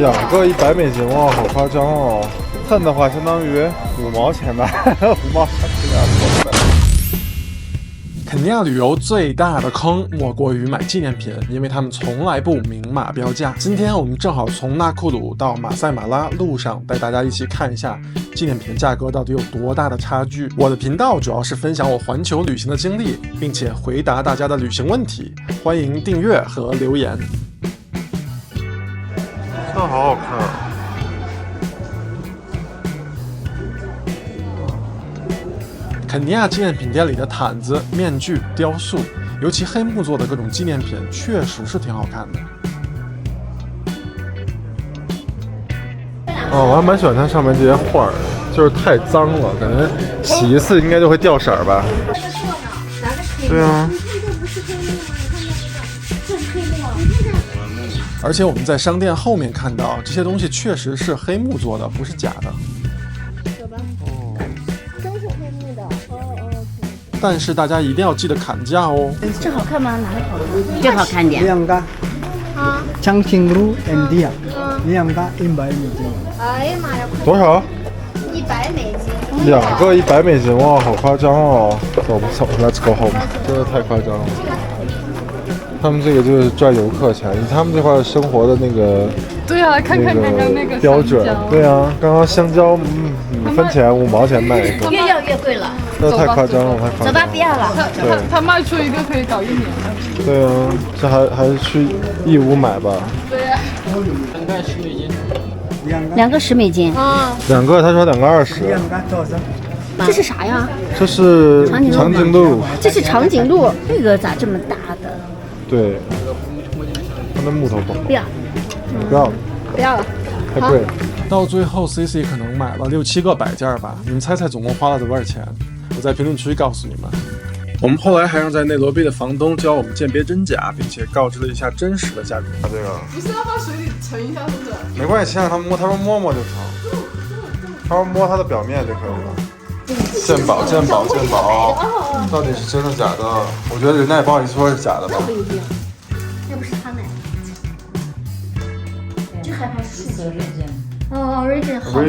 2个$100哦，好夸张哦！恨的话相当于5毛钱吧，5毛钱。肯尼亚旅游最大的坑莫过于买纪念品，因为他们从来不明码标价。今天我们正好从纳库鲁到马赛马拉路上，带大家一起看一下纪念品价格到底有多大的差距。我的频道主要是分享我环球旅行的经历，并且回答大家的旅行问题，欢迎订阅和留言。这好好看啊！肯尼亚纪念品店里的毯子、面具、雕塑，尤其黑木做的各种纪念品，确实是挺好看的。我还蛮喜欢它上面这些画儿，就是太脏了，感觉洗一次应该就会掉色儿吧。对啊。而且我们在商店后面看到，这些东西确实是黑木做的，不是假的。但是大家一定要记得砍价哦。这好看吗？哪个好看？这好看点。Changqingru and Dia，这样的100美金。哎呀妈呀！多少？$100美金。2个$100美金哇，好夸张哦！走 ，Let's go home， 真的太夸张了。他们这个就是赚游客钱，以他们这块生活的那个，对啊，看那个标准，对啊，刚刚香蕉5分钱5毛钱卖一个，越要越贵了，这太夸张了，太夸张了。走吧，不要了。他卖出一个可以搞1年的。对啊，这还是去义乌买吧。对啊。2个10美金。啊。2个，他说2个20。这是啥呀？这是长颈鹿。这是长颈鹿，这个咋这么大的？对，它的木头不好。不要。不要了，太贵了。到最后 CC 可能买了6、7个摆件吧，你们猜猜总共花了多少钱？我在评论区告诉你们。我们后来还让在内罗毕的房东教我们鉴别真假，并且告知了一下真实的价格。这个不是要把水里盛一下，是不是？没关系，先让他摸，他说摸摸就成，他说摸它的表面就可以了。鉴宝，到底是真的假的？我觉得人家也不好意思说是假的吧。不一定，那不是他买的。这害怕是数字。哦 ，origin 好的。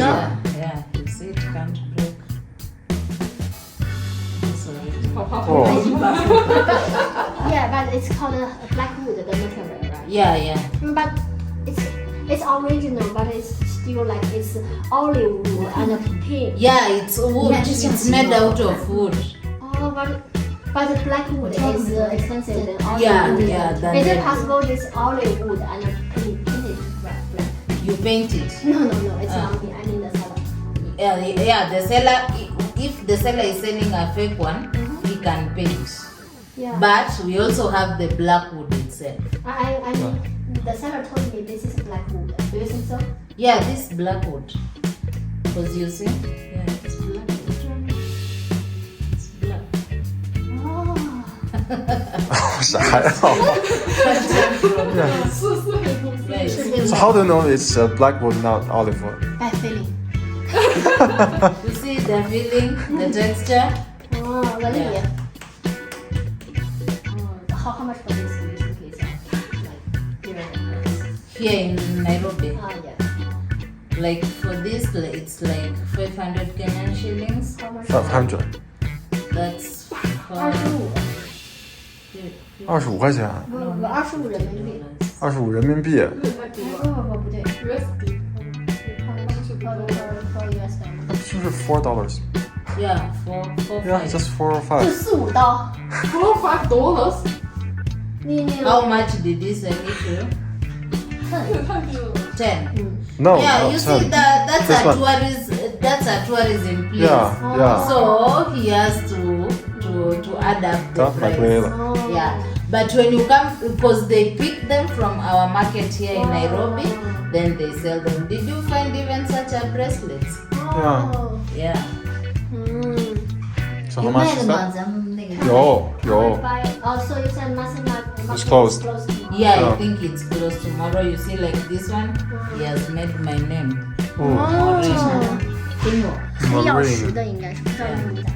Yeah, but it's called blackwood, the material, right? Yeah. But it's original, but it's still like it's olive wood and pink. Yeah, it's wood. It's made out of wood. Oh, but the blackwood is expensive than olive wood. Yeah. Is it possible this olive wood and painted black? You paint it? No, it's not me. I mean the seller. Yeah. The seller, if the seller is selling a fake one, he can paint. Yeah. But we also have the blackwood itself. I mean, the seller told me this is blackwood. Do you think so? Yeah, this blackwood. Because you see, yeah, it's blackwood. It's black. Oh. 啥呀 ？So how do you know it's blackwood, not olive wood? By feeling. You see the feeling, the texture? Oh, really? Yeah. How much for this piece? Like Here in Nairobi. Yeah. Like for this, it's like 500 Kenyan shillings. How much? 500。That's 25块钱。不，25人民币。25人民币。不对。USD。就是$4。Yeah, four, Yeah, just 4 or 5. 就4、5刀。 $4 or $5? 你 How much did this sell it to? 10. No, Yeah, not you 10. see that's This a one. tourism place. Yeah. So he has to add up the 买 price. 贵了。Yeah, but when you come, because they pick them from our market here in Nairobi, then they sell them. Did you find even such a bracelets? Yeah. 小有蛤蟆是卖的吗？3。咱们那个有。So you said It's closed. Yeah, Yeah. I think it's closed tomorrow. You see, like this one, he has made my name. 给我，是要10的，应该是不知道英文咋说。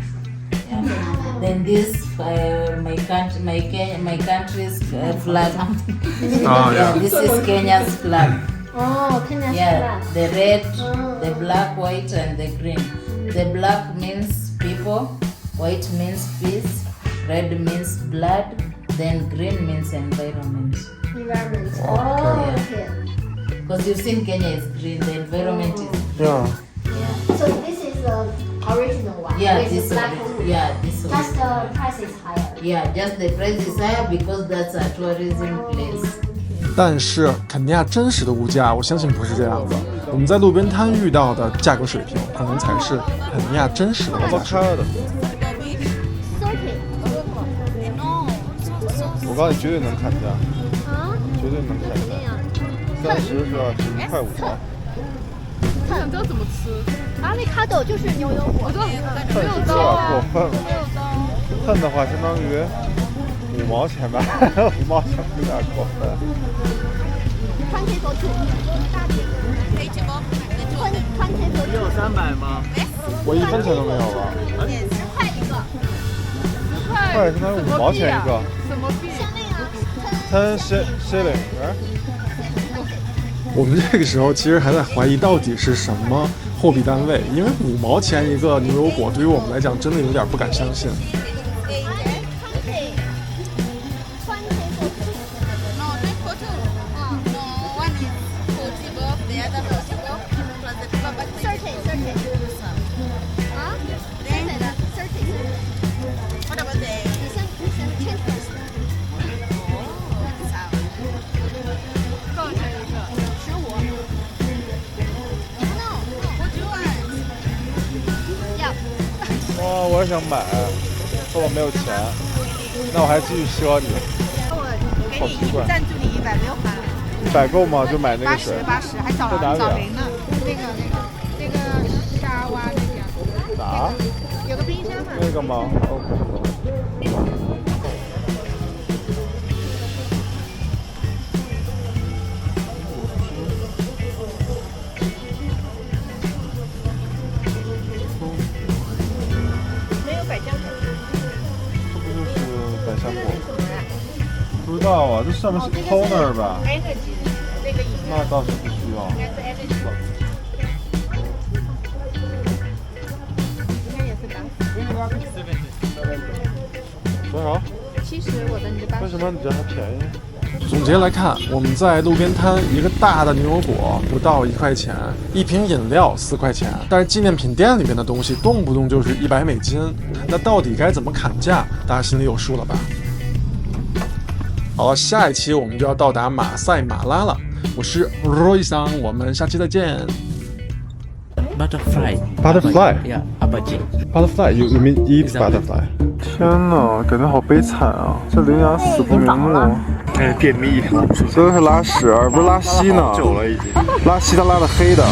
Then this my country's flag. Oh, yeah. This is Kenya's flag. 哦，肯定是 Yeah, 吧？ the red, the black, white, and the green. The black means people, white means peace, red means blood, then green means environment. Environment. Oh, okay. Because you've seen Kenya is green, the environment is Yeah. yeah. So this is the original one. Yeah, with this black one. wood. Yeah, this one. Just the price is higher. Yeah, just the price is higher because that's a tourism place. 但是肯尼亚真实的物价，我相信不是这样的。我们在路边摊遇到的价格水平，可能才是肯尼亚真实的物价水平。我告诉你，绝对能砍价，绝对能砍价。30是21块5毛。想知道怎么吃？阿里卡豆就是牛油果，我知道，没有30刀啊，过分了，没有刀。份的话相当于5毛钱吧，5毛钱有点过分。川铁佐土，大铁，川铁佐土。 300吗？我1分钱都没有吧？ 10块一个。快相当于5毛钱一个。什么币？ 10 shilling，我们这个时候其实还在怀疑到底是什么货币单位，因为5毛钱一个牛油果，对于我们来讲真的有点不敢相信。 哇，我也想买，可我没有钱，那我还继续赊你。好奇怪。赞助你160， 100够吗？就买那个水。 80，还找在哪里啊？人呢。那个沙洼那边。哪？有个冰山嘛。那个吗 ？OK。没有百香果。这不就是百香果？不知道啊，这上面是 toner 吧？ Energy 那个饮料。那倒是不需要。应该是 Energy。应该也是吧。多少70，我的你的80。为什么你这还便宜？总结来看，我们在路边摊一个大的牛油果不到1块钱，一瓶饮料4块钱，但是纪念品店里面的东西动不动就是100美金，那到底该怎么砍价？大家心里有数了吧？好了，下一期我们就要到达马赛马拉了。我是 Roy 桑，我们下期再见。 Butterfly. Butterfly. Yeah, abaji. Butterfly, you mean eat butterfly? 天哪，感觉好悲惨啊！这羚羊死不瞑目。便秘，真的是拉屎，而不是拉稀呢。久了已经。拉稀它拉的黑的。